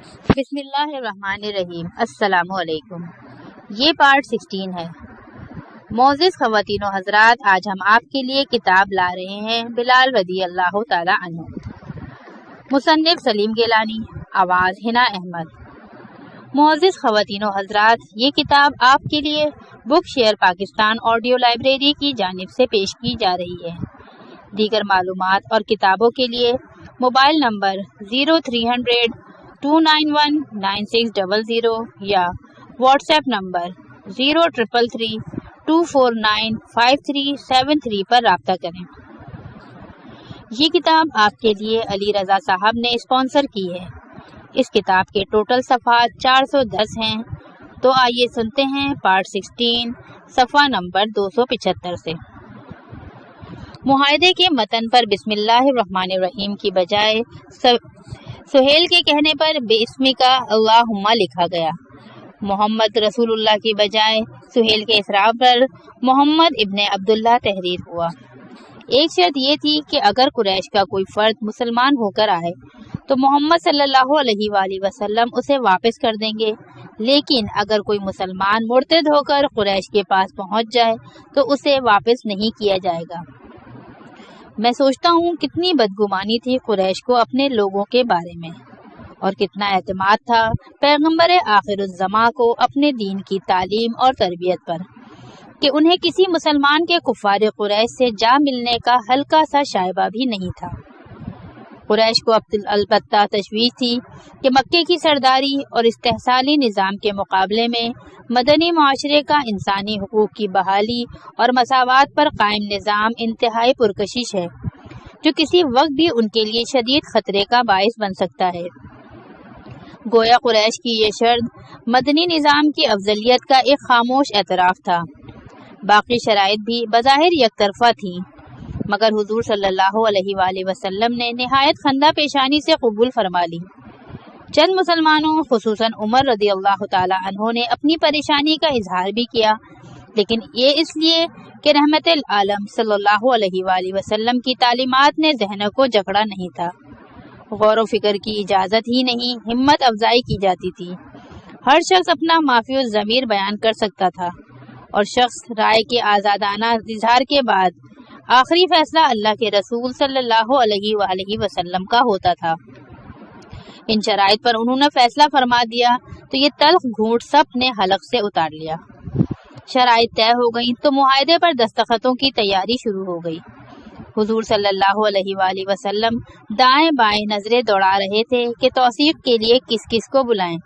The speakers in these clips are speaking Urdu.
بسم اللہ الرحمن الرحیم۔ السلام علیکم۔ یہ پارٹ 16 ہے۔ معزز خواتین و حضرات، آج ہم آپ کے لیے کتاب لا رہے ہیں بلال رضی اللہ تعالی عنہ، مصنف سلیم گیلانی، آواز حنا احمد۔ معزز خواتین و حضرات، یہ کتاب آپ کے لیے بک شیئر پاکستان آڈیو لائبریری کی جانب سے پیش کی جا رہی ہے۔ دیگر معلومات اور کتابوں کے لیے موبائل نمبر 0300-291-9600 یا واٹس ایپ نمبر 0333-249-5373 پر رابطہ کریں۔ یہ کتاب آپ کے لیے علی رضا صاحب نے اسپانسر کی ہے۔ اس کتاب کے ٹوٹل صفحات 410 ہیں۔ تو آئیے سنتے ہیں پارٹ 16 صفحہ نمبر 275 سے۔ معاہدے کے متن پر بسم اللہ الرحمن الرحیم کی بجائے سہیل کے کہنے پر بے اسمی کا اللہم لکھا گیا۔ محمد رسول اللہ کی بجائے سہیل کے اصرار پر محمد ابن عبداللہ تحریر ہوا۔ ایک شرط یہ تھی کہ اگر قریش کا کوئی فرد مسلمان ہو کر آئے تو محمد صلی اللہ علیہ وآلہ وسلم اسے واپس کر دیں گے، لیکن اگر کوئی مسلمان مرتد ہو کر قریش کے پاس پہنچ جائے تو اسے واپس نہیں کیا جائے گا۔ میں سوچتا ہوں کتنی بدگمانی تھی قریش کو اپنے لوگوں کے بارے میں، اور کتنا اعتماد تھا پیغمبر آخر الزماں کو اپنے دین کی تعلیم اور تربیت پر، کہ انہیں کسی مسلمان کے کفار قریش سے جا ملنے کا ہلکا سا شائبہ بھی نہیں تھا۔ قریش کو البتہ تشویش تھی کہ مکے کی سرداری اور استحصالی نظام کے مقابلے میں مدنی معاشرے کا انسانی حقوق کی بحالی اور مساوات پر قائم نظام انتہائی پرکشش ہے، جو کسی وقت بھی ان کے لیے شدید خطرے کا باعث بن سکتا ہے۔ گویا قریش کی یہ شرط مدنی نظام کی افضلیت کا ایک خاموش اعتراف تھا۔ باقی شرائط بھی بظاہر یک طرفہ تھیں، مگر حضور صلی اللہ علیہ وآلہ وسلم نے نہایت خندہ پیشانی سے قبول فرما لی۔ چند مسلمانوں خصوصاً عمر رضی اللہ تعالی عنہ نے اپنی پریشانی کا اظہار بھی کیا، لیکن یہ اس لیے کہ رحمت العالم صلی اللہ علیہ وآلہ وسلم کی تعلیمات نے ذہنوں کو جکڑا نہیں تھا۔ غور و فکر کی اجازت ہی نہیں، ہمت افزائی کی جاتی تھی۔ ہر شخص اپنا معافی الضمیر بیان کر سکتا تھا، اور شخص رائے کے آزادانہ اظہار کے بعد آخری فیصلہ اللہ کے رسول صلی اللہ علیہ وآلہ وسلم کا ہوتا تھا۔ ان شرائط پر انہوں نے فیصلہ فرما دیا تو یہ تلخ گھونٹ سب نے حلق سے اتار لیا۔ شرائط طے ہو گئیں تو معاہدے پر دستخطوں کی تیاری شروع ہو گئی۔ حضور صلی اللہ علیہ وآلہ وسلم دائیں بائیں نظریں دوڑا رہے تھے کہ توثیق کے لیے کس کس کو بلائیں۔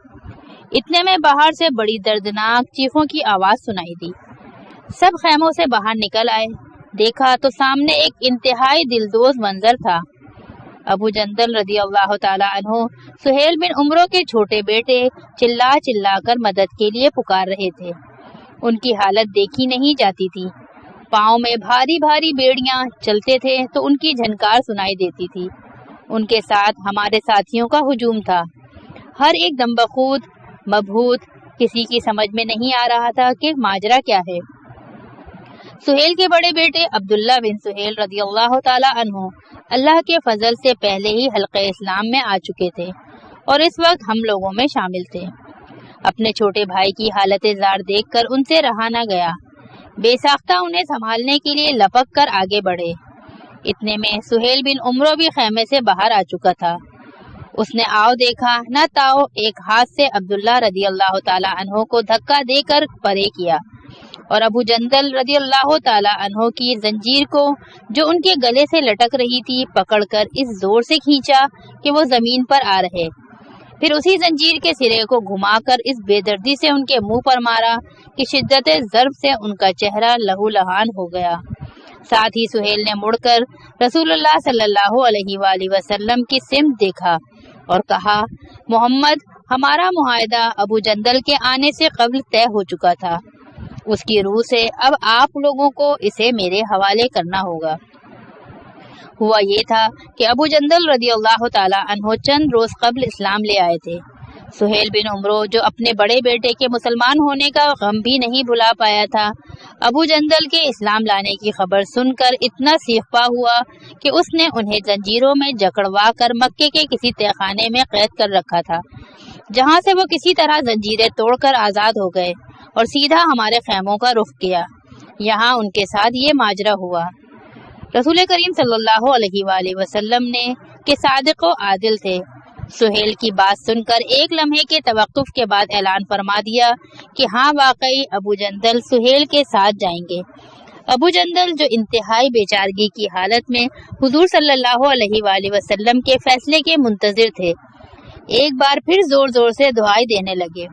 اتنے میں باہر سے بڑی دردناک چیخوں کی آواز سنائی دی۔ سب خیموں سے باہر نکل آئے۔ دیکھا تو سامنے ایک انتہائی دلدوز منظر تھا۔ ابو جندل رضی اللہ تعالی عنہ سہیل بن عمرو کے چھوٹے بیٹے چلا چلا کر مدد کے لیے پکار رہے تھے۔ ان کی حالت دیکھی نہیں جاتی تھی۔ پاؤں میں بھاری بھاری بیڑیاں، چلتے تھے تو ان کی جھنکار سنائی دیتی تھی۔ ان کے ساتھ ہمارے ساتھیوں کا ہجوم تھا، ہر ایک دم بخود مبہوت، کسی کی سمجھ میں نہیں آ رہا تھا کہ ماجرا کیا ہے۔ سہیل کے بڑے بیٹے عبداللہ بن سہیل رضی اللہ تعالی عنہ اللہ کے فضل سے پہلے ہی حلقہ اسلام میں آ چکے تھے اور اس وقت ہم لوگوں میں شامل تھے۔ اپنے چھوٹے بھائی کی حالت زار دیکھ کر ان سے رہا نہ گیا۔ بے ساختہ انہیں سنبھالنے کے لیے لپک کر آگے بڑھے۔ اتنے میں سہیل بن عمرو بھی خیمے سے باہر آ چکا تھا۔ اس نے آؤ دیکھا نہ تاؤ ایک ہاتھ سے عبداللہ رضی اللہ تعالی عنہ کو دھکا دے کر پرے کیا، اور ابو جندل رضی اللہ تعالی عنہ کی زنجیر کو جو ان کے گلے سے لٹک رہی تھی پکڑ کر اس زور سے کھینچا کہ وہ زمین پر آ رہے۔ پھر اسی زنجیر کے سرے کو گھما کر اس بے دردی سے ان کے منہ پر مارا کہ شدت ضرب سے ان کا چہرہ لہو لہان ہو گیا۔ ساتھ ہی سہیل نے مڑ کر رسول اللہ صلی اللہ علیہ وآلہ وسلم کی سمت دیکھا اور کہا، محمد، ہمارا معاہدہ ابو جندل کے آنے سے قبل طے ہو چکا تھا، اس کی روح سے اب آپ لوگوں کو اسے میرے حوالے کرنا ہوگا۔ ہوا یہ تھا کہ ابو جندل رضی اللہ تعالی عنہ چند روز قبل اسلام لے آئے تھے۔ سہیل بن عمرو جو اپنے بڑے بیٹے کے مسلمان ہونے کا غم بھی نہیں بھلا پایا تھا، ابو جندل کے اسلام لانے کی خبر سن کر اتنا سیخ پا ہوا کہ اس نے انہیں زنجیروں میں جکڑوا کر مکے کے کسی تہخانے میں قید کر رکھا تھا جہاں سے وہ کسی طرح زنجیریں توڑ کر آزاد ہو گئے اور سیدھا ہمارے خیموں کا رخ کیا۔ یہاں ان کے ساتھ یہ ماجرا ہوا۔ رسول کریم صلی اللہ علیہ وآلہ وسلم نے کہ صادق و عادل تھے، سہیل کی بات سن کر ایک لمحے کے توقف کے بعد اعلان فرما دیا کہ ہاں واقعی ابو جندل سہیل کے ساتھ جائیں گے۔ ابو جندل جو انتہائی بیچارگی کی حالت میں حضور صلی اللہ علیہ وآلہ وسلم کے فیصلے کے منتظر تھے، ایک بار پھر زور زور سے دعائیں دینے لگے۔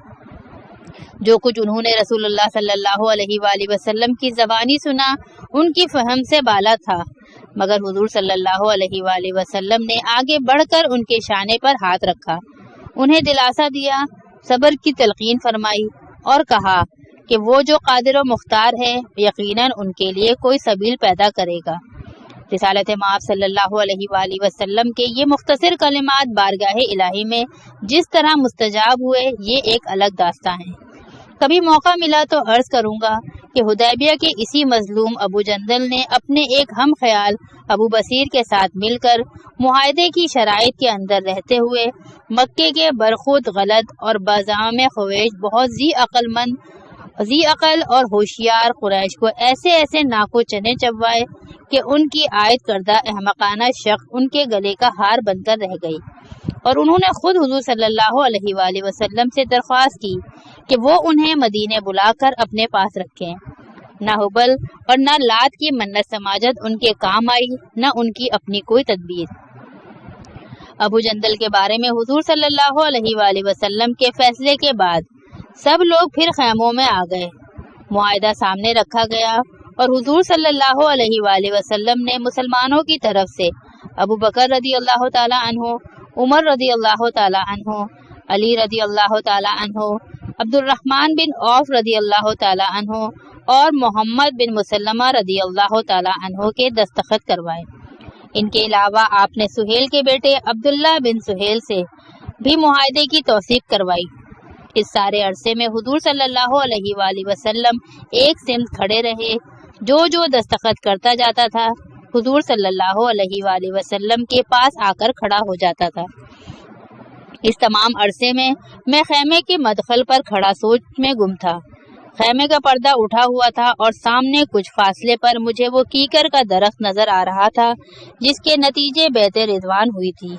جو کچھ انہوں نے رسول اللہ صلی اللہ علیہ وآلہ وسلم کی زبانی سنا ان کی فہم سے بالا تھا، مگر حضور صلی اللہ علیہ وآلہ وسلم نے آگے بڑھ کر ان کے شانے پر ہاتھ رکھا، انہیں دلاسا دیا، صبر کی تلقین فرمائی اور کہا کہ وہ جو قادر و مختار ہے یقیناً ان کے لیے کوئی سبیل پیدا کرے گا۔ رسالت مآب صلی اللہ علیہ وآلہ وسلم کے یہ مختصر کلمات بارگاہ الہی میں جس طرح مستجاب ہوئے یہ ایک الگ داستان ہے۔ کبھی موقع ملا تو عرض کروں گا کہ حدیبیہ کے اسی مظلوم ابو جندل نے اپنے ایک ہم خیال ابو بصیر کے ساتھ مل کر معاہدے کی شرائط کے اندر رہتے ہوئے مکے کے برخود غلط اور بازام خویش بہت ذی عقل اور ہوشیار قریش کو ایسے ناکو چنے چبوائے کہ ان کی عائد کردہ احمقانہ شک ان کے گلے کا ہار بن کر رہ گئی، اور انہوں نے خود حضور صلی اللہ علیہ وآلہ وسلم سے درخواست کی کہ وہ انہیں مدینے بلا کر اپنے پاس رکھیں۔ نہ حبل اور نہ لات کی منت سماجت ان کے کام آئی، نہ ان کی اپنی کوئی تدبیر۔ ابو جندل کے بارے میں حضور صلی اللہ علیہ وآلہ وسلم کے فیصلے کے بعد سب لوگ پھر خیموں میں آ گئے، معاہدہ سامنے رکھا گیا اور حضور صلی اللہ علیہ وآلہ وسلم نے مسلمانوں کی طرف سے ابو بکر رضی اللہ تعالی عنہ، عمر رضی اللہ تعالی عنہ، علی رضی اللہ تعالی عنہ، عبد الرحمن بن عوف رضی اللہ تعالی عنہ اور محمد بن مسلمہ رضی اللہ تعالی عنہ کے دستخط کروائے۔ ان کے علاوہ آپ نے سہیل کے بیٹے عبداللہ بن سہیل سے بھی معاہدے کی توثیق کروائی۔ اس سارے عرصے میں حضور صلی اللہ علیہ وآلہ وسلم ایک سمت کھڑے رہے، جو دستخط کرتا جاتا تھا حضور صلی اللہ علیہ وآلہ وسلم کے پاس آ کر کھڑا ہو جاتا تھا۔ اس تمام عرصے میں خیمے کے مدخل پر کھڑا سوچ میں گم تھا۔ خیمے کا پردہ اٹھا ہوا تھا اور سامنے کچھ فاصلے پر مجھے وہ کیکر کا درخت نظر آ رہا تھا جس کے نتیجے بیعت رضوان ہوئی تھی۔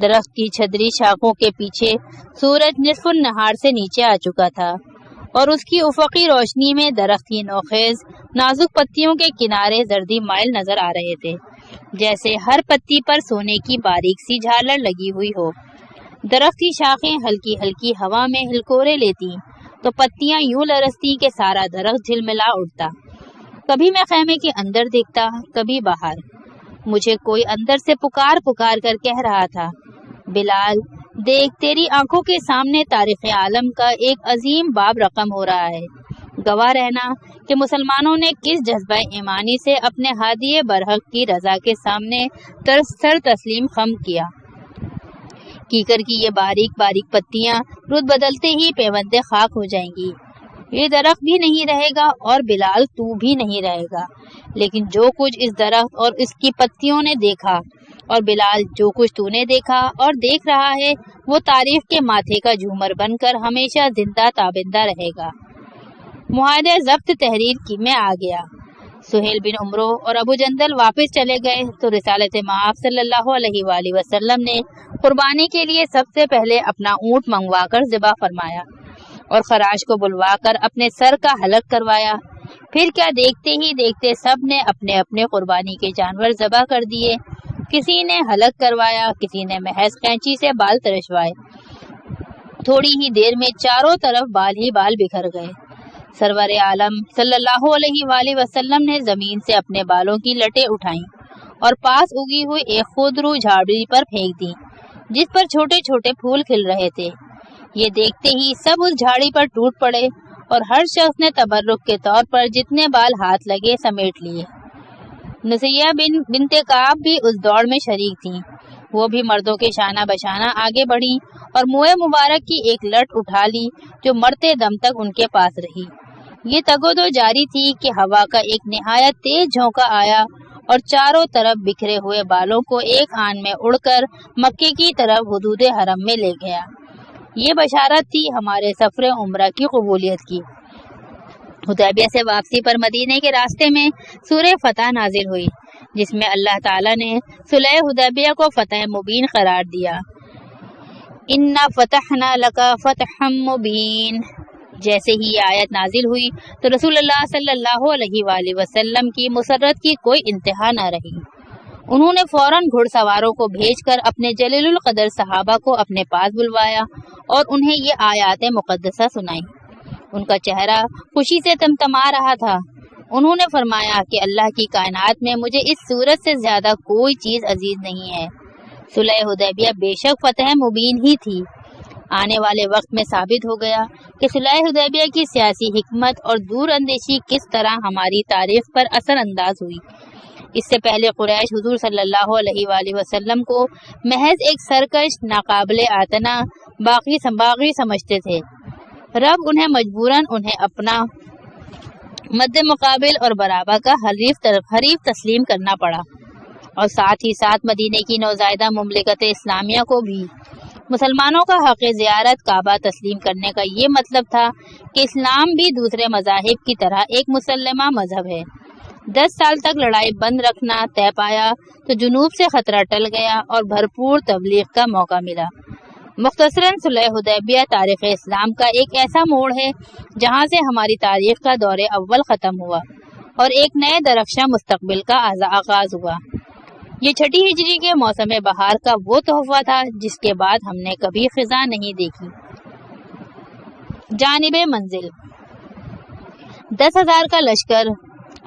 درخت کی چھدری شاخوں کے پیچھے سورج نصف النہار سے نیچے آ چکا تھا اور اس کی افقی روشنی میں درخت کی نوخیز نازک پتیوں کے کنارے زردی مائل نظر آ رہے تھے، جیسے ہر پتی پر سونے کی باریک سی جھالر لگی ہوئی ہو۔ درخت کی شاخیں ہلکی ہلکی ہوا میں ہلکورے لیتی تو پتیاں یوں لرزتی کہ سارا درخت جھلملا اٹھتا۔ کبھی میں خیمے کے اندر دیکھتا، کبھی باہر۔ مجھے کوئی اندر سے پکار کر کہہ رہا تھا، بلال دیکھ، تیری آنکھوں کے سامنے تاریخ عالم کا ایک عظیم باب رقم ہو رہا ہے۔ گواہ رہنا کہ مسلمانوں نے کس جذبہ ایمانی سے اپنے ہادی برحق کی رضا کے سامنے سر تسلیم خم کیا۔ کیکر کی یہ باریک باریک پتیاں رت بدلتے ہی پیوندے خاک ہو جائیں گی۔ یہ درخت بھی نہیں رہے گا اور بلال تو بھی نہیں رہے گا، لیکن جو کچھ اس درخت اور اس کی پتیوں نے دیکھا، اور بلال جو کچھ تو نے دیکھا اور دیکھ رہا ہے، وہ تاریخ کے ماتھے کا جھومر بن کر ہمیشہ زندہ تابندہ رہے گا۔ معاہدہ ضبط تحریر میں آ گیا۔ سہیل بن عمرو اور ابو جندل واپس چلے گئے تو رسالت مآب صلی اللہ علیہ وآلہ وسلم نے قربانی کے لیے سب سے پہلے اپنا اونٹ منگوا کر ذبح فرمایا اور خراش کو بلوا کر اپنے سر کا حلق کروایا۔ پھر کیا دیکھتے ہی دیکھتے سب نے اپنے اپنے قربانی کے جانور ذبح کر دیے۔ کسی نے حلق کروایا، کسی نے محض قینچی سے بال ترشوائے۔ تھوڑی ہی دیر میں چاروں طرف بال ہی بال بکھر گئے۔ سرور عالم صلی اللہ علیہ وآلہ وسلم نے زمین سے اپنے بالوں کی لٹیں اٹھائیں اور پاس اگی ہوئی ایک خودرو جھاڑی پر پھینک دی جس پر چھوٹے چھوٹے پھول کھل رہے تھے۔ یہ دیکھتے ہی سب اس جھاڑی پر ٹوٹ پڑے اور ہر شخص نے تبرک کے طور پر جتنے بال ہاتھ لگے سمیٹ لیے۔ نسیہ بنت کعب بھی اس دوڑ میں شریک تھیں۔ وہ بھی مردوں کے شانہ بشانہ آگے بڑھی اور منہ مبارک کی ایک لٹ اٹھا لی جو مرتے دم تک ان کے پاس رہی۔ یہ تگودو جاری تھی کہ ہوا کا ایک نہایت تیز جھونکا آیا اور چاروں طرف بکھرے ہوئے بالوں کو ایک آن میں اڑ کر مکے کی طرف حدود حرم میں لے گیا۔ یہ بشارت تھی ہمارے سفر عمرہ کی قبولیت کی۔ حدیبیہ سے واپسی پر مدینے کے راستے میں سورہ فتح نازل ہوئی، جس میں اللہ تعالیٰ نے صلح حدیبیہ کو فتح مبین قرار دیا۔ اِنَّا فَتَحْنَا لَكَ فَتْحًا مُبِينًا۔ جیسے ہی یہ آیت نازل ہوئی تو رسول اللہ صلی اللہ علیہ وآلہ وسلم کی مسرت کی کوئی انتہا نہ رہی۔ انہوں نے فوراً گھڑ سواروں کو بھیج کر اپنے جلیل القدر صحابہ کو اپنے پاس بلوایا اور انہیں یہ آیات مقدسہ سنائی۔ ان کا چہرہ خوشی سے تمتما رہا تھا۔ انہوں نے فرمایا کہ اللہ کی کائنات میں مجھے اس صورت سے زیادہ کوئی چیز عزیز نہیں ہے۔ صلح حدیبیہ بے شک فتح مبین ہی تھی۔ آنے والے وقت میں ثابت ہو گیا کہ صلح حدیبیہ کی سیاسی حکمت اور دور اندیشی کس طرح ہماری تاریخ پر اثر انداز ہوئی۔ اس سے پہلے قریش حضور صلی اللہ علیہ وآلہ وسلم کو محض ایک سرکش، ناقابل اعتنا باغی سمجھتے تھے۔ رب انہیں مجبوراً انہیں اپنا مد مقابل اور برابر کا حریف تسلیم کرنا پڑا، اور ساتھ ہی ساتھ مدینے کی نوزائیدہ مملکت اسلامیہ کو بھی مسلمانوں کا حق زیارت کعبہ تسلیم کرنے کا یہ مطلب تھا کہ اسلام بھی دوسرے مذاہب کی طرح ایک مسلمہ مذہب ہے۔ 10 سال تک لڑائی بند رکھنا طے پایا تو جنوب سے خطرہ ٹل گیا اور بھرپور تبلیغ کا موقع ملا۔ مختصراً صلح حدیبیہ تاریخ اسلام کا ایک ایسا موڑ ہے جہاں سے ہماری تاریخ کا دور اول ختم ہوا اور ایک نئے درخشاں مستقبل کا آغاز ہوا۔ یہ چھٹی ہجری کے موسم بہار کا وہ تحفہ تھا جس کے بعد ہم نے کبھی خزاں نہیں دیکھی۔ جانب منزل 10,000 کا لشکر،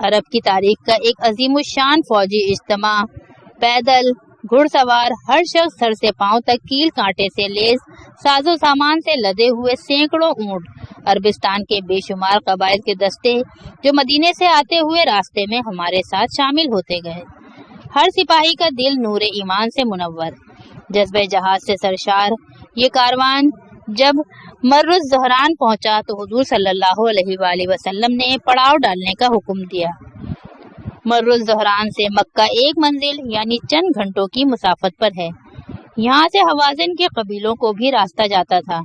عرب کی تاریخ کا ایک عظیم الشان فوجی اجتماع، پیدل، گھڑ سوار، ہر شخص سر سے پاؤں تک کیل کانٹے سے لیس ساز و سامان سے لدے ہوئے سینکڑوں اونٹ، عربستان کے بے شمار قبائل کے دستے جو مدینے سے آتے ہوئے راستے میں ہمارے ساتھ شامل ہوتے گئے۔ ہر سپاہی کا دل نور ایمان سے منور، جذبہ جہاد سے سرشار۔ یہ کاروان جب مر الزہران پہنچا تو حضور صلی اللہ علیہ وآلہ وسلم نے پڑاؤ ڈالنے کا حکم دیا۔ مر الزہران سے مکہ ایک منزل یعنی چند گھنٹوں کی مسافت پر ہے۔ یہاں سے حوازن کے قبیلوں کو بھی راستہ جاتا تھا۔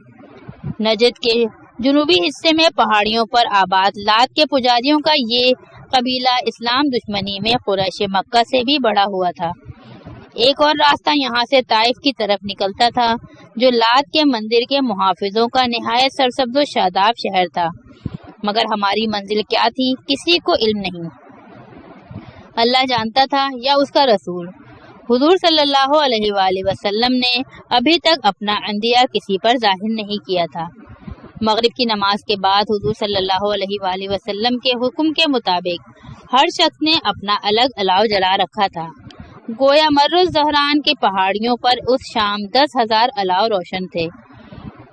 نجد کے جنوبی حصے میں پہاڑیوں پر آباد لات کے پجاریوں کا یہ قبیلہ اسلام دشمنی میں قریش مکہ سے بھی بڑا ہوا تھا۔ ایک اور راستہ یہاں سے طائف کی طرف نکلتا تھا جو لات کے مندر کے محافظوں کا نہایت سرسبز و شاداب شہر تھا، مگر ہماری منزل کیا تھی کسی کو علم نہیں۔ اللہ جانتا تھا یا اس کا رسول۔ حضور صلی اللہ علیہ وآلہ وسلم نے ابھی تک اپنا اندیہ کسی پر ظاہر نہیں کیا تھا۔ مغرب کی نماز کے بعد حضور صلی اللہ علیہ وآلہ وسلم کے حکم کے مطابق ہر شخص نے اپنا الگ الاؤ جلا رکھا تھا۔ گویا مر الزہران کی پہاڑیوں پر اس شام 10,000 الاؤ روشن تھے۔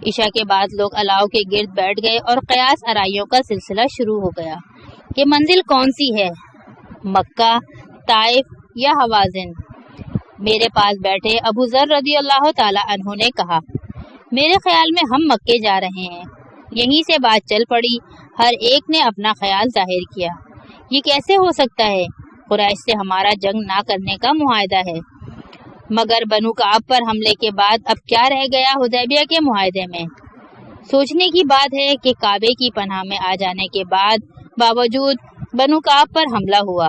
عشاء کے بعد لوگ الاؤ کے گرد بیٹھ گئے اور قیاس آرائیوں کا سلسلہ شروع ہو گیا کہ منزل کون سی ہے، مکہ، طائف یا حوازن۔ میرے پاس بیٹھے ابو ذر رضی اللہ تعالی عنہ نے کہا، میرے خیال میں ہم مکے جا رہے ہیں۔ یہیں سے بات چل پڑی، ہر ایک نے اپنا خیال ظاہر کیا۔ یہ کیسے ہو سکتا ہے؟ قریش سے ہمارا جنگ نہ کرنے کا معاہدہ ہے، مگر بنو کعب پر حملے کے بعد اب کیا رہ گیا حدیبیہ کے معاہدے میں؟ سوچنے کی بات ہے کہ کعبے کی پناہ میں آ جانے کے باوجود بنو کعب پر حملہ ہوا۔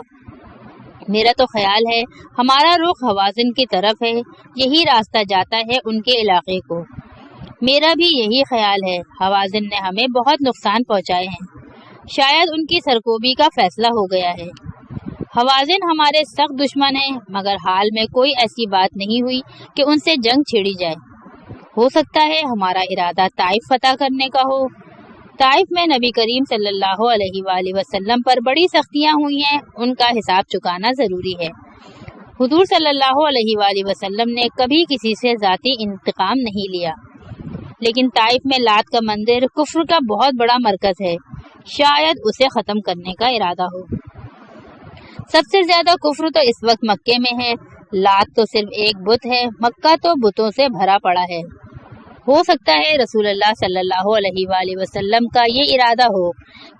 میرا تو خیال ہے ہمارا رخ حوازن کی طرف ہے، یہی راستہ جاتا ہے ان کے علاقے کو۔ میرا بھی یہی خیال ہے، حوازن نے ہمیں بہت نقصان پہنچائے ہیں، شاید ان کی سرکوبی کا فیصلہ ہو گیا ہے۔ حوازن ہمارے سخت دشمن ہیں، مگر حال میں کوئی ایسی بات نہیں ہوئی کہ ان سے جنگ چھیڑی جائے۔ ہو سکتا ہے ہمارا ارادہ طائف فتح کرنے کا ہو۔ طائف میں نبی کریم صلی اللہ علیہ وآلہ وسلم پر بڑی سختیاں ہوئی ہیں، ان کا حساب چکانا ضروری ہے۔ حضور صلی اللہ علیہ وآلہ وسلم نے کبھی کسی سے ذاتی انتقام نہیں لیا، لیکن طائف میں لات کا مندر کفر کا بہت بڑا مرکز ہے، شاید اسے ختم کرنے کا ارادہ ہو۔ سب سے زیادہ کفر تو اس وقت مکے میں ہے۔ لات تو صرف ایک بت ہے، مکہ تو بتوں سے بھرا پڑا ہے۔ ہو سکتا ہے رسول اللہ صلی اللہ علیہ وآلہ وسلم کا یہ ارادہ ہو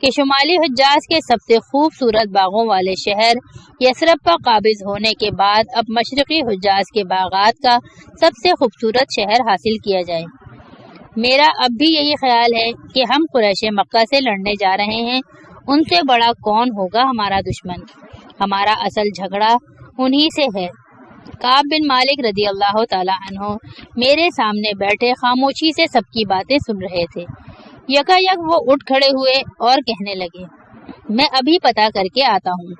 کہ شمالی حجاز کے سب سے خوبصورت باغوں والے شہر یثرب پر قابض ہونے کے بعد اب مشرقی حجاز کے باغات کا سب سے خوبصورت شہر حاصل کیا جائے۔ میرا اب بھی یہی خیال ہے کہ ہم قریش مکہ سے لڑنے جا رہے ہیں، ان سے بڑا کون ہوگا ہمارا دشمن؟ ہمارا اصل جھگڑا انہی سے ہے۔ کعب بن مالک رضی اللہ تعالی عنہ میرے سامنے بیٹھے خاموشی سے سب کی باتیں سن رہے تھے۔ یکایک وہ اٹھ کھڑے ہوئے اور کہنے لگے، میں ابھی پتہ کر کے آتا ہوں۔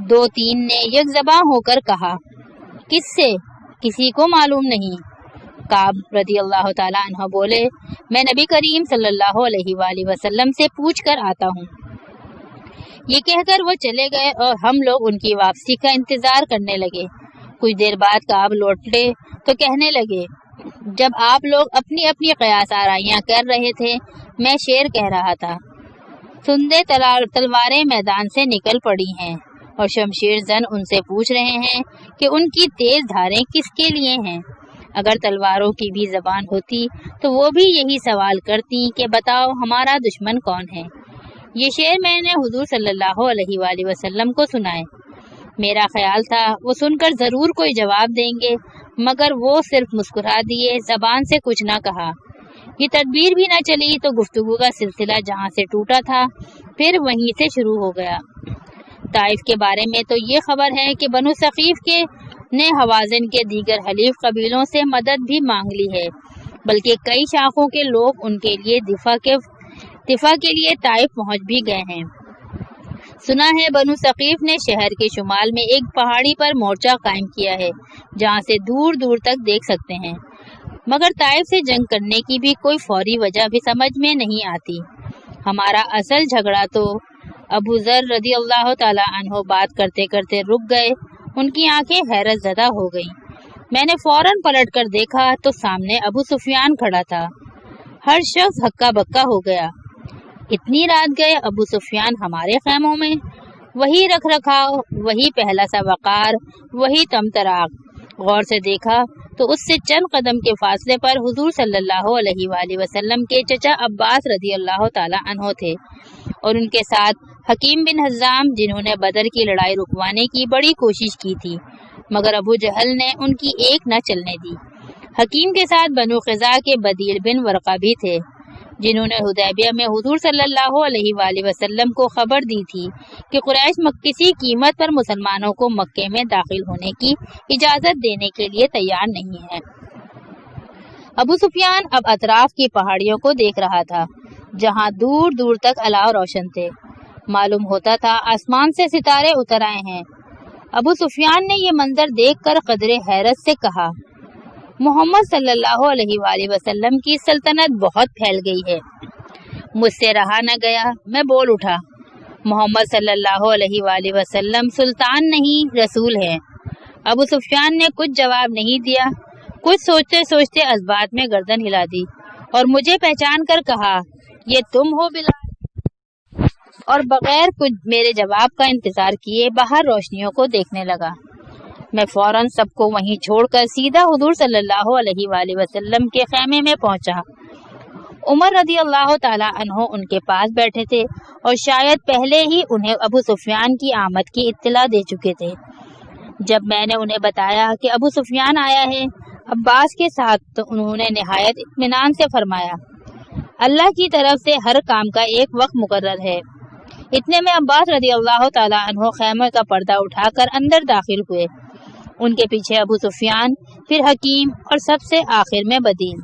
دو تین نے یک زباں ہو کر کہا، کس سے؟ کسی کو معلوم نہیں۔ کعب رضی اللہ تعالی عنہ بولے، میں نبی کریم صلی اللہ علیہ وآلہ وسلم سے پوچھ کر آتا ہوں۔ یہ کہہ کر وہ چلے گئے اور ہم لوگ ان کی واپسی کا انتظار کرنے لگے۔ کچھ دیر بعد کعب لوٹے تو کہنے لگے، جب آپ لوگ اپنی اپنی قیاس آرائیاں کر رہے تھے، میں شعر کہہ رہا تھا۔ سندے تلواریں میدان سے نکل پڑی ہیں اور شمشیر زن ان سے پوچھ رہے ہیں کہ ان کی تیز دھاریں کس کے لیے ہیں۔ اگر تلواروں کی بھی زبان ہوتی تو وہ بھی یہی سوال کرتی کہ بتاؤ ہمارا دشمن کون ہے۔ یہ شعر میں نے حضور صلی اللہ علیہ وآلہ وسلم کو سنائے۔ میرا خیال تھا وہ سن کر ضرور کوئی جواب دیں گے، مگر وہ صرف مسکرا دیے، زبان سے کچھ نہ کہا۔ یہ تدبیر بھی نہ چلی تو گفتگو کا سلسلہ جہاں سے ٹوٹا تھا پھر وہیں سے شروع ہو گیا۔ طائف کے بارے میں تو یہ خبر ہے کہ بنو ثقیف نے حوازن کے دیگر حلیف قبیلوں سے مدد بھی مانگ لی ہے، بلکہ کئی شاخوں کے لوگ ان کے لیے دفاع کے لیے طائف پہنچ بھی گئے ہیں۔ سنا ہے بنو ثقیف نے شہر کے شمال میں ایک پہاڑی پر مورچہ قائم کیا ہے جہاں سے دور دور تک دیکھ سکتے ہیں، مگر طائف سے جنگ کرنے کی بھی کوئی فوری وجہ بھی سمجھ میں نہیں آتی۔ ہمارا اصل جھگڑا تو ابو ذر رضی اللہ تعالی عنہ بات کرتے کرتے رک گئے، ان کی آنکھیں حیرت زدہ ہو گئیں۔ میں نے فوراً پلٹ کر دیکھا تو سامنے ابو سفیان کھڑا تھا۔ ہر شخص ہکا بکا ہو گیا۔ اتنی رات گئے ابو سفیان ہمارے خیموں میں، وہی رکھ رکھاؤ، وہی پہلا سا وقار، وہی طمطراق۔ غور سے دیکھا تو اس سے چند قدم کے فاصلے پر حضور صلی اللہ علیہ وآلہ وسلم کے چچا عباس رضی اللہ تعالی عنہ تھے، اور ان کے ساتھ حکیم بن حزام، جنہوں نے بدر کی لڑائی رکوانے کی بڑی کوشش کی تھی، مگر ابو جہل نے ان کی ایک نہ چلنے دی۔ حکیم کے ساتھ بنو خزاع کے بدیل بن ورقہ بھی تھے، جنہوں نے حدیبیہ میں حضور صلی اللہ علیہ وآلہ وسلم کو خبر دی تھی کہ قریش کسی قیمت پر مسلمانوں کو مکے میں داخل ہونے کی اجازت دینے کے لیے تیار نہیں ہے۔ ابو سفیان اب اطراف کی پہاڑیوں کو دیکھ رہا تھا جہاں دور دور تک الاؤ روشن تھے۔ معلوم ہوتا تھا آسمان سے ستارے اتر آئے ہیں۔ ابو سفیان نے یہ منظر دیکھ کر قدرے حیرت سے کہا، محمد صلی اللہ علیہ وآلہ وسلم کی سلطنت بہت پھیل گئی ہے۔ مجھ سے رہا نہ گیا، میں بول اٹھا، محمد صلی اللہ علیہ وآلہ وسلم سلطان نہیں رسول ہیں۔ ابو سفیان نے کچھ جواب نہیں دیا، کچھ سوچتے سوچتے اسبات میں گردن ہلا دی اور مجھے پہچان کر کہا، یہ تم ہو بلال؟ اور بغیر کچھ میرے جواب کا انتظار کیے باہر روشنیوں کو دیکھنے لگا۔ میں فوراً سب کو وہیں چھوڑ کر سیدھا حضور صلی اللہ علیہ وآلہ وسلم کے خیمے میں پہنچا۔ عمر رضی اللہ تعالی عنہ ان کے پاس بیٹھے تھے اور شاید پہلے ہی انہیں ابو سفیان کی آمد کی اطلاع دے چکے تھے۔ جب میں نے انہیں بتایا کہ ابو سفیان آیا ہے عباس کے ساتھ، تو انہوں نے نہایت اطمینان سے فرمایا، اللہ کی طرف سے ہر کام کا ایک وقت مقرر ہے۔ اتنے میں عباس رضی اللہ تعالی عنہ خیمے کا پردہ اٹھا کر اندر داخل ہوئے۔ ان کے پیچھے ابو سفیان، پھر حکیم اور سب سے آخر میں بدیل۔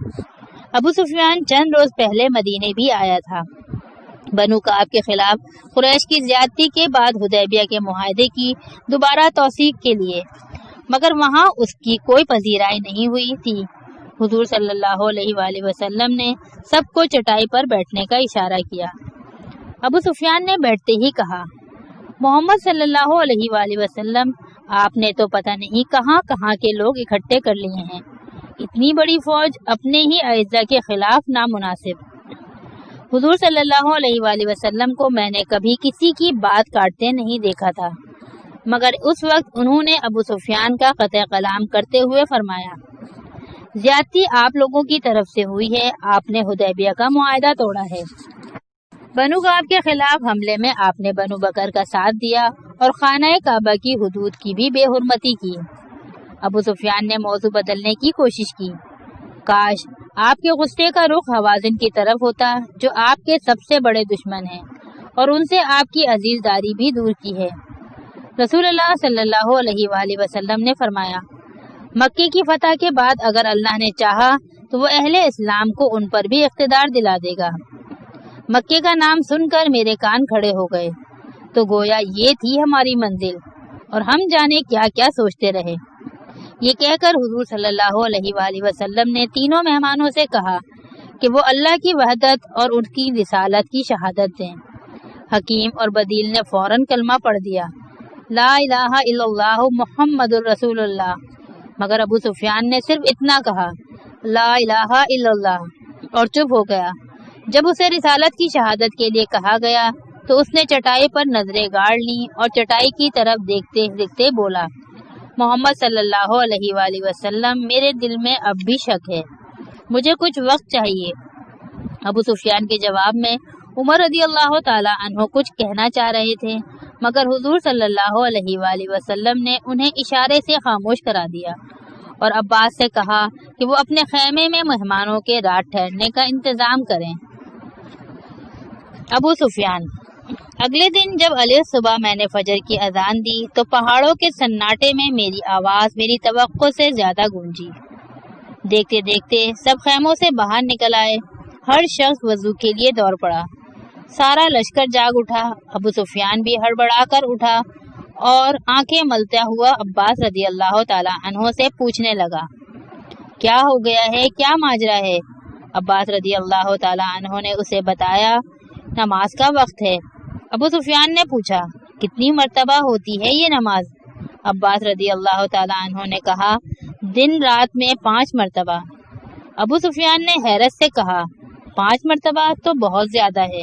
ابو سفیان چند روز پہلے مدینے بھی آیا تھا، بنو کعب کے خلاف قریش کی زیادتی کے بعد حدیبیہ کے معاہدے کی دوبارہ توثیق کے لیے، مگر وہاں اس کی کوئی پذیرائی نہیں ہوئی تھی۔ حضور صلی اللہ علیہ وآلہ وسلم نے سب کو چٹائی پر بیٹھنے کا اشارہ کیا۔ ابو سفیان نے بیٹھتے ہی کہا، محمد صلی اللہ علیہ وآلہ وسلم، آپ نے تو پتہ نہیں کہاں کہاں کے لوگ اکٹھے کر لیے ہیں۔ اتنی بڑی فوج اپنے ہی اعزا کے خلاف نامناسب۔ حضور صلی اللہ علیہ وآلہ وسلم کو میں نے کبھی کسی کی بات کاٹتے نہیں دیکھا تھا، مگر اس وقت انہوں نے ابو سفیان کا قطع کلام کرتے ہوئے فرمایا، زیادتی آپ لوگوں کی طرف سے ہوئی ہے، آپ نے حدیبیہ کا معاہدہ توڑا ہے۔ بنو کعب کے خلاف حملے میں آپ نے بنو بکر کا ساتھ دیا اور خانہ کعبہ کی حدود کی بھی بے حرمتی کی۔ ابو سفیان نے موضوع بدلنے کی کوشش کی۔ کاش آپ کے غصے کا رخ حوازن کی طرف ہوتا جو آپ کے سب سے بڑے دشمن ہیں اور ان سے آپ کی عزیز داری بھی دور کی ہے۔ رسول اللہ صلی اللہ علیہ وآلہ وسلم نے فرمایا، مکے کی فتح کے بعد اگر اللہ نے چاہا تو وہ اہل اسلام کو ان پر بھی اقتدار دلا دے گا۔ مکے کا نام سن کر میرے کان کھڑے ہو گئے، تو گویا یہ تھی ہماری منزل اور ہم جانے کیا کیا سوچتے رہے۔ یہ کہہ کر حضور صلی اللہ علیہ وآلہ وسلم نے تینوں مہمانوں سے کہا کہ وہ اللہ کی وحدت اور ان کی رسالت کی شہادت دیں۔ حکیم اور بدیل نے فوراً کلمہ پڑھ دیا، لا الہ الا اللہ محمد الرسول اللہ، مگر ابو سفیان نے صرف اتنا کہا، لا الہ الا اللہ، اور چپ ہو گیا۔ جب اسے رسالت کی شہادت کے لیے کہا گیا تو اس نے چٹائی پر نظریں گاڑ لیں اور چٹائی کی طرف دیکھتے دیکھتے بولا، محمد صلی اللہ علیہ وآلہ وسلم، میرے دل میں اب بھی شک ہے، مجھے کچھ وقت چاہیے۔ ابو سفیان کے جواب میں عمر رضی اللہ تعالی عنہ کچھ کہنا چاہ رہے تھے، مگر حضور صلی اللہ علیہ وآلہ وسلم نے انہیں اشارے سے خاموش کرا دیا اور عباس سے کہا کہ وہ اپنے خیمے میں مہمانوں کے رات ٹھہرنے کا انتظام کریں۔ ابو سفیان، اگلے دن جب علیہ صبح میں نے فجر کی اذان دی تو پہاڑوں کے سناٹے میں میری آواز میری توقع سے زیادہ گونجی۔ دیکھتے دیکھتے سب خیموں سے باہر نکل آئے، ہر شخص وضو کے لیے دوڑ پڑا، سارا لشکر جاگ اٹھا۔ ابو سفیان بھی ہڑبڑا کر اٹھا اور آنکھیں ملتا ہوا عباس رضی اللہ تعالی عنہ سے پوچھنے لگا، کیا ہو گیا ہے، کیا ماجرا ہے؟ عباس رضی اللہ تعالی عنہ نے اسے بتایا، نماز کا وقت ہے۔ ابو سفیان نے پوچھا، کتنی مرتبہ ہوتی ہے یہ نماز؟ عباس رضی اللہ تعالی عنہ نے کہا، دن رات میں 5 مرتبہ۔ ابو سفیان نے حیرت سے کہا، 5 مرتبہ تو بہت زیادہ ہے۔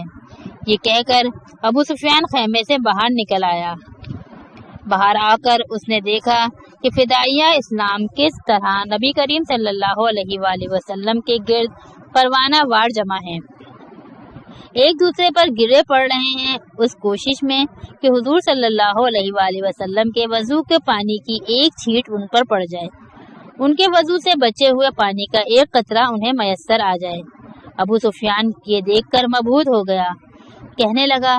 یہ کہہ کر ابو سفیان خیمے سے باہر نکل آیا۔ باہر آ کر اس نے دیکھا کہ فدائیہ اسلام کس طرح نبی کریم صلی اللہ علیہ وآلہ وسلم کے گرد پروانہ وار جمع ہیں، ایک دوسرے پر گرے پڑ رہے ہیں، اس کوشش میں کہ حضور صلی اللہ علیہ وآلہ وسلم کے وضو کے پانی کی ایک چھینٹ ان پر پڑ جائے، ان کے وضو سے بچے ہوئے پانی کا ایک قطرہ انہیں میسر آ جائے۔ ابو سفیان یہ دیکھ کر مبہوت ہو گیا، کہنے لگا،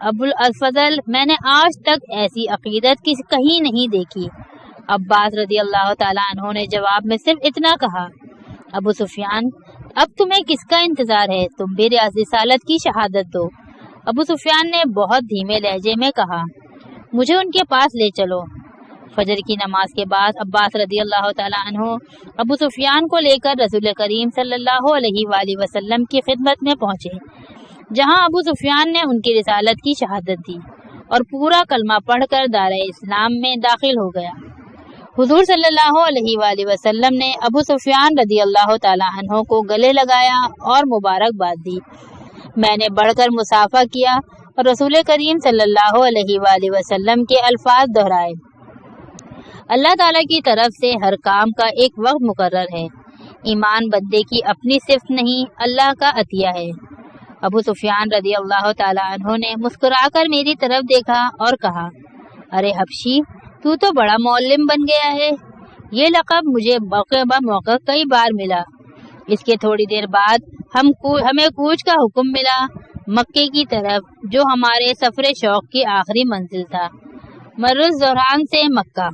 ابو الفضل، میں نے آج تک ایسی عقیدت کہیں نہیں دیکھی۔ عباس رضی اللہ تعالیٰ عنہ نے جواب میں صرف اتنا کہا، ابو سفیان، اب تمہیں کس کا انتظار ہے، تم بھی رسالت کی شہادت دو۔ ابو سفیان نے بہت دھیمے لہجے میں کہا، مجھے ان کے پاس لے چلو۔ فجر کی نماز کے بعد عباس رضی اللہ تعالیٰ عنہ ابو سفیان کو لے کر رسول کریم صلی اللہ علیہ وآلہ وسلم کی خدمت میں پہنچے، جہاں ابو سفیان نے ان کی رسالت کی شہادت دی اور پورا کلمہ پڑھ کر دارِ اسلام میں داخل ہو گیا۔ حضور صلی اللہ علیہ وآلہ وسلم نے ابو سفیان رضی اللہ تعالیٰ عنہ کو گلے لگایا اور مبارکباد دی۔ میں نے بڑھ کر مصافحہ کیا اور رسول کریم صلی اللہ علیہ وآلہ وسلم کے الفاظ دہرائے، اللہ تعالیٰ کی طرف سے ہر کام کا ایک وقت مقرر ہے، ایمان بندے کی اپنی صفت نہیں، اللہ کا عطیہ ہے۔ ابو سفیان رضی اللہ تعالیٰ عنہ نے مسکرا کر میری طرف دیکھا اور کہا، ارے حبشی، تو تو بڑا معلم بن گیا ہے، یہ لقب مجھے موقع بہ موقع کئی بار ملا۔ اس کے تھوڑی دیر بعد ہمیں کوچ کا حکم ملا مکے کی طرف، جو ہمارے سفر شوق کی آخری منزل تھا۔ مر الزہران سے مکہ،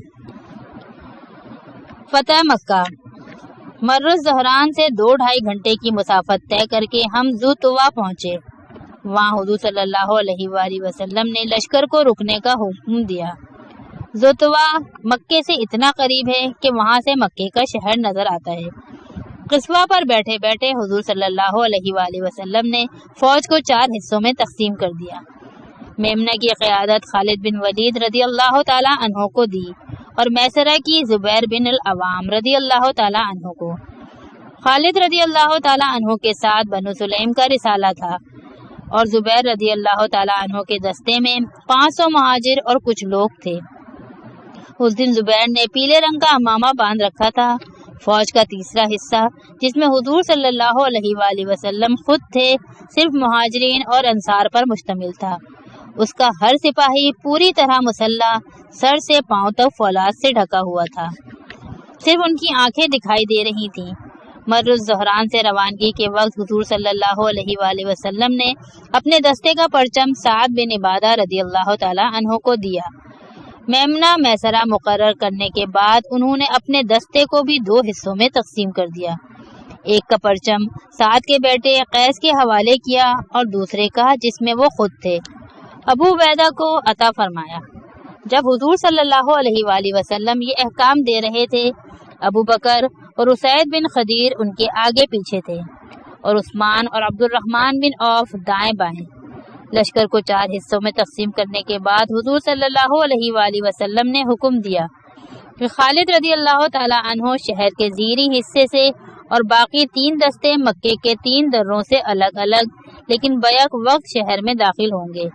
فتح مکہ۔ مر الزہران سے 2-2.5 گھنٹے کی مسافت طے کر کے ہم ذو طوا پہنچے۔ وہاں حضور صلی اللہ علیہ وآلہ وسلم نے لشکر کو رکنے کا حکم دیا۔ ذو طوا مکے سے اتنا قریب ہے کہ وہاں سے مکے کا شہر نظر آتا ہے۔ قصوہ پر بیٹھے بیٹھے حضور صلی اللہ علیہ وآلہ وسلم نے فوج کو 4 حصوں میں تقسیم کر دیا۔ میمنہ کی قیادت خالد بن ولید رضی اللہ تعالیٰ عنہ کو دی اور میسرہ کی زبیر بن العوام رضی اللہ تعالیٰ عنہ کو۔ خالد رضی اللہ تعالیٰ عنہ کے ساتھ بنو سلیم کا رسالہ تھا اور زبیر رضی اللہ تعالیٰ عنہ کے دستے میں 500 مہاجر اور کچھ لوگ تھے۔ اس دن زبیر نے پیلے رنگ کا عمامہ باندھ رکھا تھا۔ فوج کا تیسرا حصہ، جس میں حضور صلی اللہ علیہ وآلہ وسلم خود تھے، صرف مہاجرین اور انصار پر مشتمل تھا۔ اس کا ہر سپاہی پوری طرح مسلح، سر سے پاؤں تک فولاد سے ڈھکا ہوا تھا، صرف ان کی آنکھیں دکھائی دے رہی تھیں۔ مر الزہران سے روانگی کے وقت حضور صلی اللہ علیہ وآلہ وسلم نے اپنے دستے کا پرچم سعد بن عبادہ رضی اللہ تعالی عنہ کو دیا۔ میمنہ میسرہ مقرر کرنے کے بعد انہوں نے اپنے دستے کو بھی 2 حصوں میں تقسیم کر دیا۔ ایک کا پرچم سعد کے بیٹے قیس کے حوالے کیا اور دوسرے کا، جس میں وہ خود تھے، ابو عبیدہ کو عطا فرمایا۔ جب حضور صلی اللہ علیہ وآلہ وسلم یہ احکام دے رہے تھے، ابو بکر اور اسید بن خدیر ان کے آگے پیچھے تھے اور عثمان اور عبد الرحمن بن عوف دائیں بائیں۔ لشکر کو 4 حصوں میں تقسیم کرنے کے بعد حضور صلی اللہ علیہ وآلہ وسلم نے حکم دیا کہ خالد رضی اللہ تعالی عنہ شہر کے زیریں حصے سے اور باقی 3 دستے مکے کے 3 دروں سے الگ الگ لیکن بیک وقت شہر میں داخل ہوں گے۔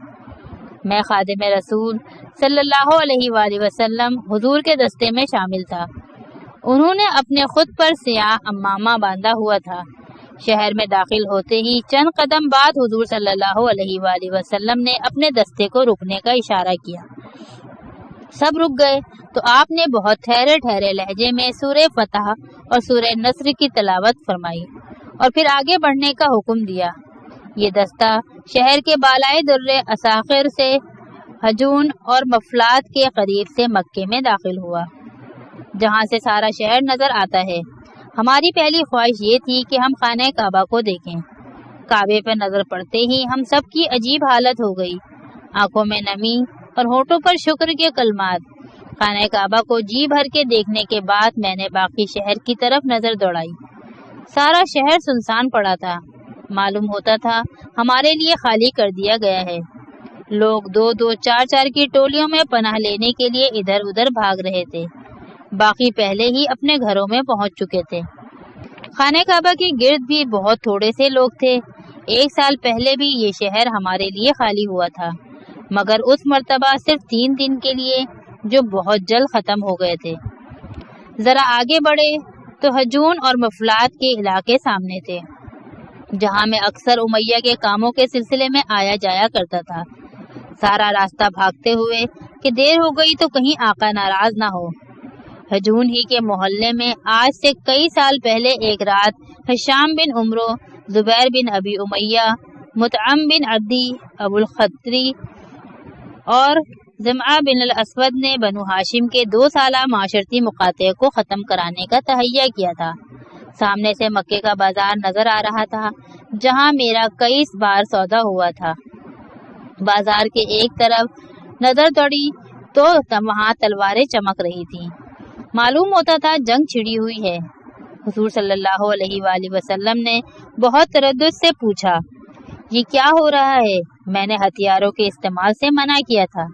میں خادم رسول صلی اللہ علیہ وآلہ وسلم حضور کے دستے میں شامل تھا۔ انہوں نے اپنے خود پر سیاہ عمامہ باندھا ہوا تھا۔ شہر میں داخل ہوتے ہی چند قدم بعد حضور صلی اللہ علیہ وآلہ وسلم نے اپنے دستے کو رکنے کا اشارہ کیا۔ سب رک گئے تو آپ نے بہت ٹھہرے ٹھہرے لہجے میں سورہ فتح اور سورہ نصر کی تلاوت فرمائی اور پھر آگے بڑھنے کا حکم دیا۔ یہ دستہ شہر کے بالائے در اساخر سے ہجون اور مفلات کے قریب سے مکے میں داخل ہوا، جہاں سے سارا شہر نظر آتا ہے۔ ہماری پہلی خواہش یہ تھی کہ ہم خانہ کعبہ کو دیکھیں۔ کعبے پر نظر پڑتے ہی ہم سب کی عجیب حالت ہو گئی، آنکھوں میں نمی اور ہونٹوں پر شکر کے کلمات۔ خانہ کعبہ کو جی بھر کے دیکھنے کے بعد میں نے باقی شہر کی طرف نظر دوڑائی۔ سارا شہر سنسان پڑا تھا، معلوم ہوتا تھا ہمارے لیے خالی کر دیا گیا ہے۔ لوگ 2-2 4-4 کی ٹولیوں میں پناہ لینے کے لیے ادھر ادھر بھاگ رہے تھے، باقی پہلے ہی اپنے گھروں میں پہنچ چکے تھے۔ خانہ کعبہ کے گرد بھی بہت تھوڑے سے لوگ تھے۔ 1 سال پہلے بھی یہ شہر ہمارے لیے خالی ہوا تھا، مگر اس مرتبہ صرف 3 دن کے لیے، جو بہت جلد ختم ہو گئے تھے۔ ذرا آگے بڑھے تو ہجون اور مفلات کے علاقے سامنے تھے، جہاں میں اکثر امیہ کے کاموں کے سلسلے میں آیا جایا کرتا تھا۔ سارا راستہ بھاگتے ہوئے کہ دیر ہو گئی تو کہیں آقا ناراض نہ ہو۔ ہجون ہی کے محلے میں آج سے کئی سال پہلے ایک رات ہشام بن عمرو، زبیر بن ابی امیہ، مطعم بن عدی، ابو الخطری اور زمعہ بن الاسود نے بنو ہاشم کے 2 سالہ معاشرتی مقاطعے کو ختم کرانے کا تہیہ کیا تھا۔ سامنے سے مکے کا بازار نظر آ رہا تھا، جہاں میرا کئی بار سودا ہوا تھا۔ بازار کے ایک طرف نظر دوڑی تو وہاں تلواریں چمک رہی تھیں، معلوم ہوتا تھا جنگ چھڑی ہوئی ہے۔ حضور صلی اللہ علیہ وآلہ وسلم نے بہت تردد سے پوچھا، یہ کیا ہو رہا ہے؟ میں نے ہتھیاروں کے استعمال سے منع کیا تھا۔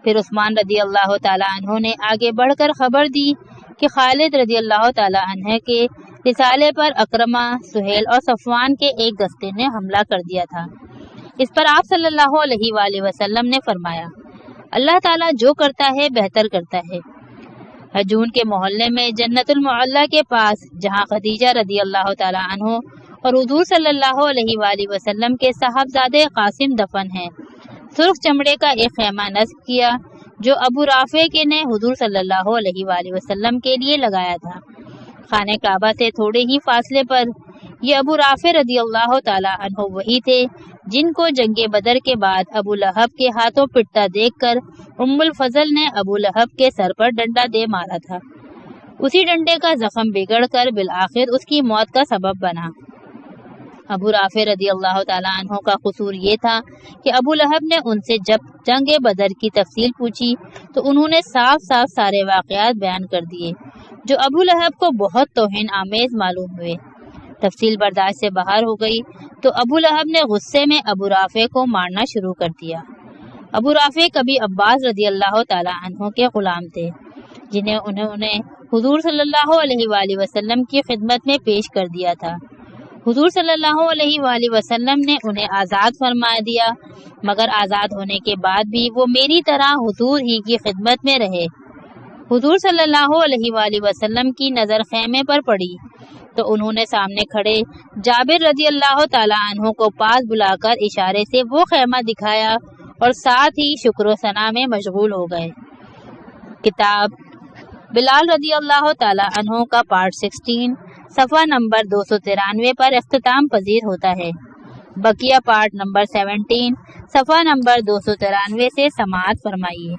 پھر عثمان رضی اللہ تعالی عنہ نے آگے بڑھ کر خبر دی کہ خالد رضی اللہ تعالی عنہ کے رسالے پر اکرمہ، سہیل اور صفوان کے ایک دستے نے حملہ کر دیا تھا۔ اس پر آپ صلی اللہ علیہ وآلہ وسلم نے فرمایا، اللہ تعالیٰ جو کرتا ہے بہتر کرتا ہے۔ ہجون کے محلے میں جنت المعلی کے پاس، جہاں خدیجہ رضی اللہ تعالی عنہ اور حضور صلی اللہ علیہ وآلہ وسلم کے صاحبزادے قاسم دفن ہیں، سرخ چمڑے کا ایک خیمہ نصب کیا جو ابو رافع کے نے حضور صلی اللہ علیہ وآلہ وسلم کے لیے لگایا تھا۔ خانہ کعبہ سے تھوڑے ہی فاصلے پر یہ ابو رافع رضی اللہ تعالی عنہ وہی تھے جن کو جنگ بدر کے بعد ابو لہب کے ہاتھوں پٹتا دیکھ کر ام الفضل نے ابو لہب کے سر پر ڈنڈا دے مارا تھا۔ اسی ڈنڈے کا زخم بگڑ کر بالآخر اس کی موت کا سبب بنا۔ ابو رافع رضی اللہ تعالیٰ عنہ کا قصور یہ تھا کہ ابو لہب نے ان سے جب جنگ بدر کی تفصیل پوچھی تو انہوں نے صاف صاف سارے واقعات بیان کر دیے، جو ابو لہب کو بہت توہین آمیز معلوم ہوئے۔ تفصیل برداشت سے باہر ہو گئی تو ابو لہب نے غصے میں ابو رافع کو مارنا شروع کر دیا۔ ابو رافع کبھی عباس رضی اللہ تعالیٰ عنہ کے غلام تھے، جنہیں انہوں نے حضور صلی اللہ علیہ وآلہ وسلم کی خدمت میں پیش کر دیا تھا۔ حضور صلی اللہ علیہ وآلہ وسلم نے انہیں آزاد فرما دیا، مگر آزاد ہونے کے بعد بھی وہ میری طرح حضور ہی کی خدمت میں رہے۔ حضور صلی اللہ علیہ وآلہ وسلم کی نظر خیمے پر پڑی تو انہوں نے سامنے کھڑے جابر رضی اللہ تعالیٰ عنہ کو پاس بلا کر اشارے سے وہ خیمہ دکھایا اور ساتھ ہی شکر و ثنا میں مشغول ہو گئے۔ کتاب بلال رضی اللہ تعالیٰ عنہ کا پارٹ 16 صفحہ نمبر 293 پر اختتام پذیر ہوتا ہے۔ بقیہ پارٹ نمبر 17 صفحہ نمبر 293 سے سماعت فرمائیے۔